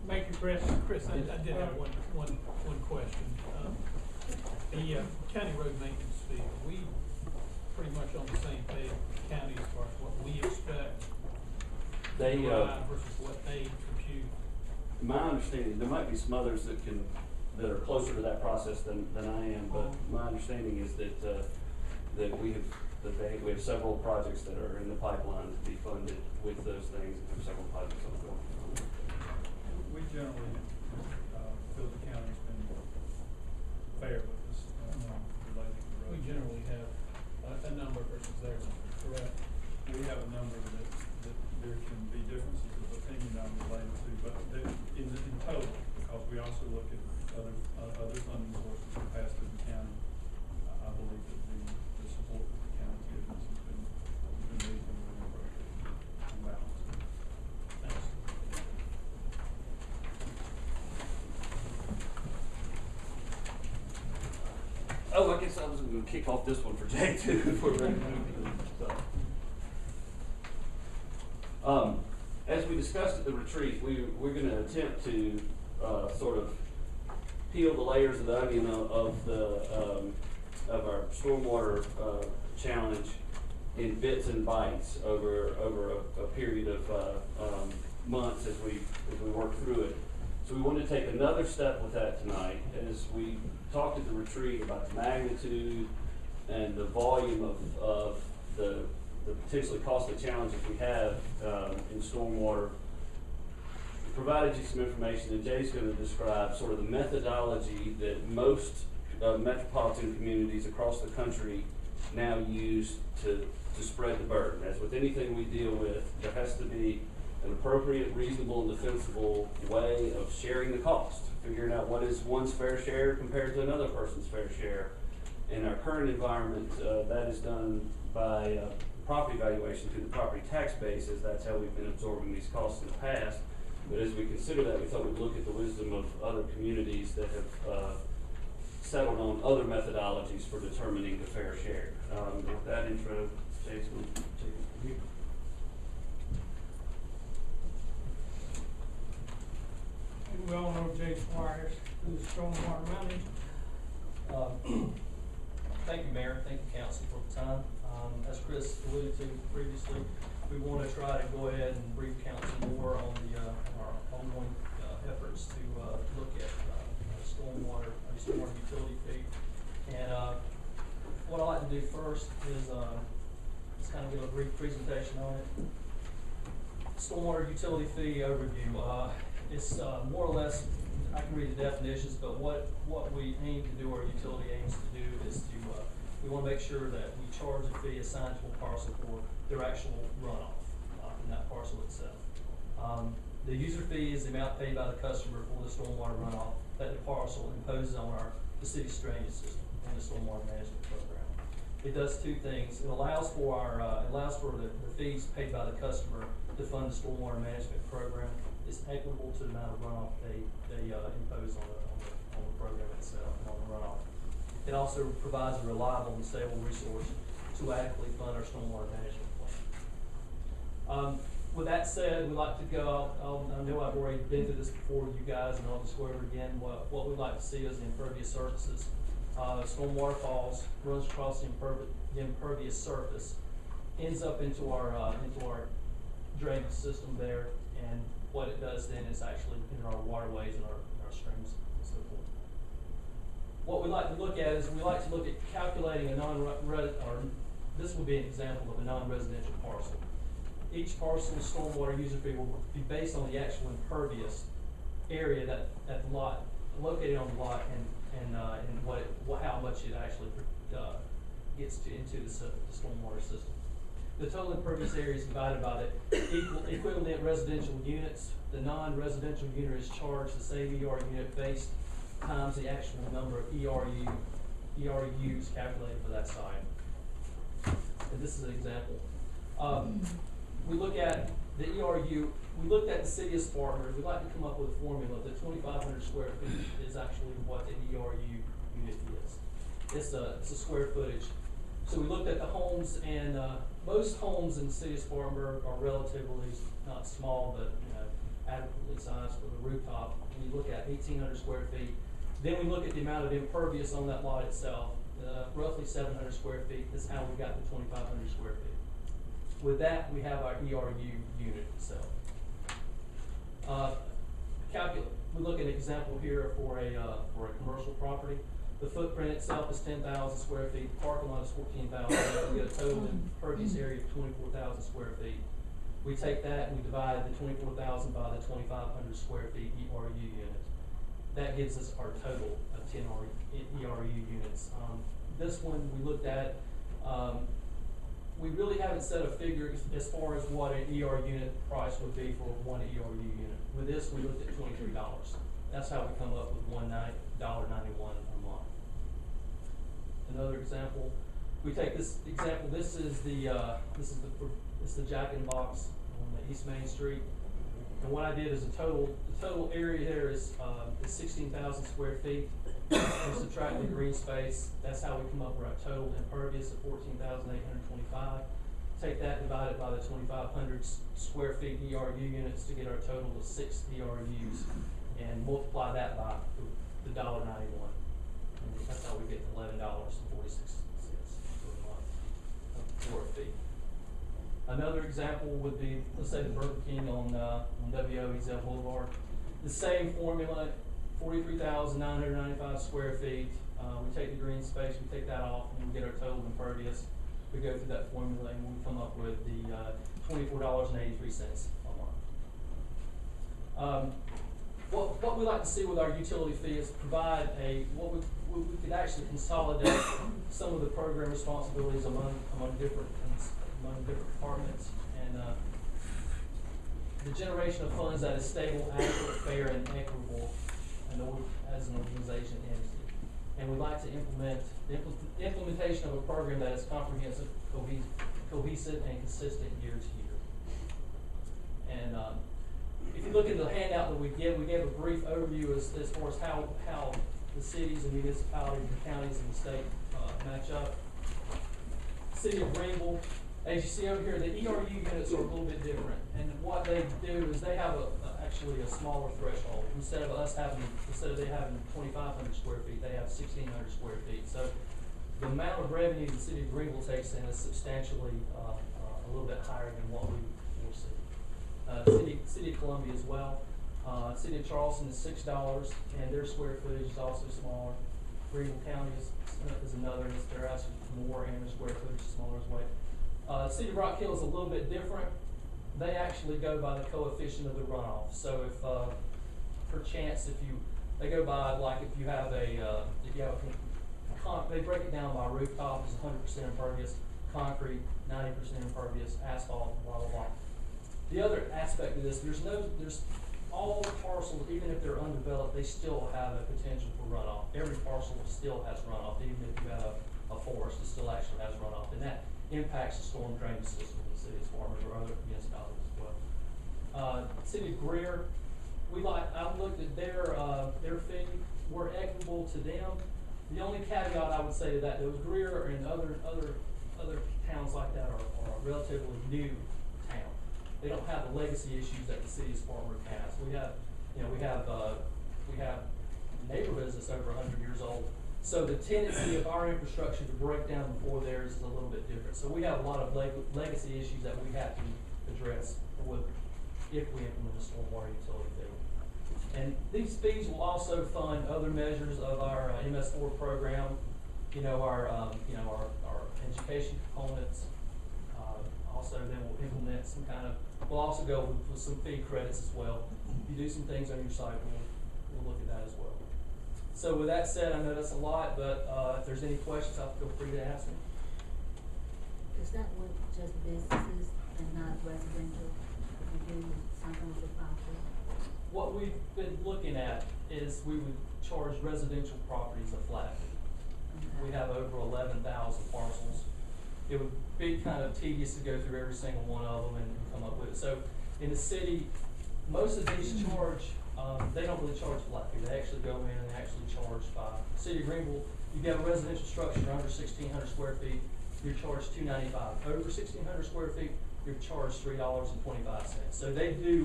Thank you, Chris. Chris, I did have one question. The county road maintenance fee, are we pretty much on the same page with the county as far as what we expect They, versus what they compute? my understanding, there might be some others that are closer to that process than I am, but my understanding is that we have several projects that are in the pipeline to be funded with those things, and have several projects ongoing. We generally feel the county's been fair with us related to road. We generally have a number versus their number, correct? We have a number that there can be differences of opinion on related to, but in total, because we also look at other funding sources that pass through the county, I believe that the support that the county gives us has been reasonable and appropriate and balanced. Thanks. Oh, I guess I was going to kick off this one for Jay too before we as we discussed at the retreat, we're going to attempt to sort of peel the layers of the onion of our stormwater challenge in bits and bites over a period of months as we work through it. So we want to take another step with that tonight as we talked at the retreat about the magnitude and the volume of the potentially costly challenges we have in stormwater. Provided you some information, and Jay's going to describe sort of the methodology that most metropolitan communities across the country now use to spread the burden. As with anything we deal with, there has to be an appropriate, reasonable, and defensible way of sharing the cost, figuring out what is one's fair share compared to another person's fair share. In our current environment, that is done by property valuation through the property tax base, as that's how we've been absorbing these costs in the past. But as we consider that, we thought we'd look at the wisdom of other communities that have settled on other methodologies for determining the fair share. With that intro, Jay's going to take it from here. We all know Jay Squires, who's stormwater manager. Thank you, Mayor. Thank you, Council, for the time. As Chris alluded to previously, we want to try to go ahead and brief Council more on our ongoing efforts to look at stormwater utility fee. And what I'd like to do first is just kind of give a brief presentation on it. Stormwater utility fee overview. It's more or less, I can read the definitions, but what we aim to do, our utility aims to do, is to we want to make sure that we charge a fee assigned to a parcel for their actual runoff from that parcel itself. The user fee is the amount paid by the customer for the stormwater runoff that the parcel imposes on the city's drainage system and the stormwater management program. It does two things. It allows for the fees paid by the customer to fund the stormwater management program. It's equitable to the amount of runoff they impose on the program itself and on the runoff. It also provides a reliable and stable resource to adequately fund our stormwater management plan. With that said, we'd like to go, I know I've already been through this before with you guys, and I'll just go over again what we'd like to see as the impervious surfaces. Stormwater falls, runs across the impervious surface, ends up into our drainage system there, and what it does then is actually in our waterways and our streams and so forth. What we like to look at is we like to look at calculating this would be an example of a non-residential parcel. Each parcel's stormwater user fee will be based on the actual impervious area that the lot, located on the lot, and how much it actually gets into the stormwater system. The total impervious area is divided by the equivalent residential units. The non-residential unit is charged the same ER unit based times the actual number of ERUs calculated for that site. And this is an example. We look at the ERU. We looked at the city of Spartanburg. We'd like to come up with a formula. The 2,500 square feet is actually what the ERU unit is. It's a square footage. So we looked at the homes, and most homes in the city of Spartanburg are relatively not small, but adequately foot size for the rooftop, and you look at 1,800 square feet. Then we look at the amount of impervious on that lot itself, roughly 700 square feet. That's how we got to 2,500 square feet. With that, we have our ERU unit itself. We look at an example here for a commercial property. The footprint itself is 10,000 square feet. The parking lot is 14,000. We get a total impervious area of 24,000 square feet. We take that and we divide the 24,000 by the 2,500 square feet ERU unit. That gives us our total of 10 ERU units. This one we looked at. We really haven't set a figure as far as what an ER unit price would be for one ERU unit. With this, we looked at $23. That's how we come up with $191 a month. Another example, we take this example. This is the Jack in the Box on the East Main Street. And what I did is the total area here is 16,000 square feet. We subtract the green space. That's how we come up with our total impervious of 14,825. Take that, divide it by the 2,500 square feet ERU units to get our total of 6 ERUs, and multiply that by the $1.91. And that's how we get to $11.46 per month for a fee. Another example would be, let's say, the Burger King on WO Ezel Boulevard. The same formula, 43,995 square feet. We take the green space, we take that off, and we get our total impervious. We go through that formula and we come up with the $24.83 a month. What we like to see with our utility fee is provide we could actually consolidate some of the program responsibilities among different departments, and the generation of funds that is stable, adequate, fair, and equitable, and as an organization entity. And we like to implement the implementation of a program that is comprehensive, cohesive, and consistent year to year. And if you look at the handout that we gave a brief overview as far as how the cities and municipalities and counties and the state match up. City of Greenville, as you see over here, the ERU units are a little bit different, and what they do is they have actually a smaller threshold. Instead of they having 2,500 square feet, they have 1,600 square feet. So the amount of revenue the City of Greenville takes in is substantially a little bit higher than what we foresee. City of Columbia as well. City of Charleston is $6, and their square footage is also smaller. Greenville County is another, and they're asking for more, and their square footage is smaller as well. City of Rock Hill is a little bit different. They actually go by the coefficient of the runoff. So if, perchance, they go by, like if you have they break it down by rooftop is 100% impervious, concrete 90% impervious, asphalt, blah blah blah. The other aspect of this, there's all parcels, even if they're undeveloped, they still have a potential for runoff. Every parcel still has runoff, even if you have a forest, it still actually has runoff, and that impacts the storm drainage system in the city of Spartanburg or other municipalities as well. City of Greer, I looked at their fee. We're equitable to them. The only caveat I would say to that, those Greer and other towns like that are a relatively new town. They don't have the legacy issues that the city of Spartanburg has. We have neighborhoods that's over 100 years old. So the tendency of our infrastructure to break down before theirs is a little bit different. So we have a lot of legacy issues that we have to address if we implement a stormwater utility fee. And these fees will also fund other measures of our MS4 program. Our education components. Also, then we'll implement we'll also go with some fee credits as well. If you do some things on your site, we'll look at that as well. So with that said, I know that's a lot, but if there's any questions, feel free to ask me. Is that what just businesses and not residential? If you do something with the property? What we've been looking at is we would charge residential properties a flat fee. Okay. We have over 11,000 parcels. It would be kind of tedious to go through every single one of them and come up with it. So in the city, most of these charge, they don't really charge flat fee. They actually go in and they actually charge by. City of Greenville, you have a residential structure under 1,600 square feet, you're charged $295. Over 1,600 square feet, you're charged $3.25. So they do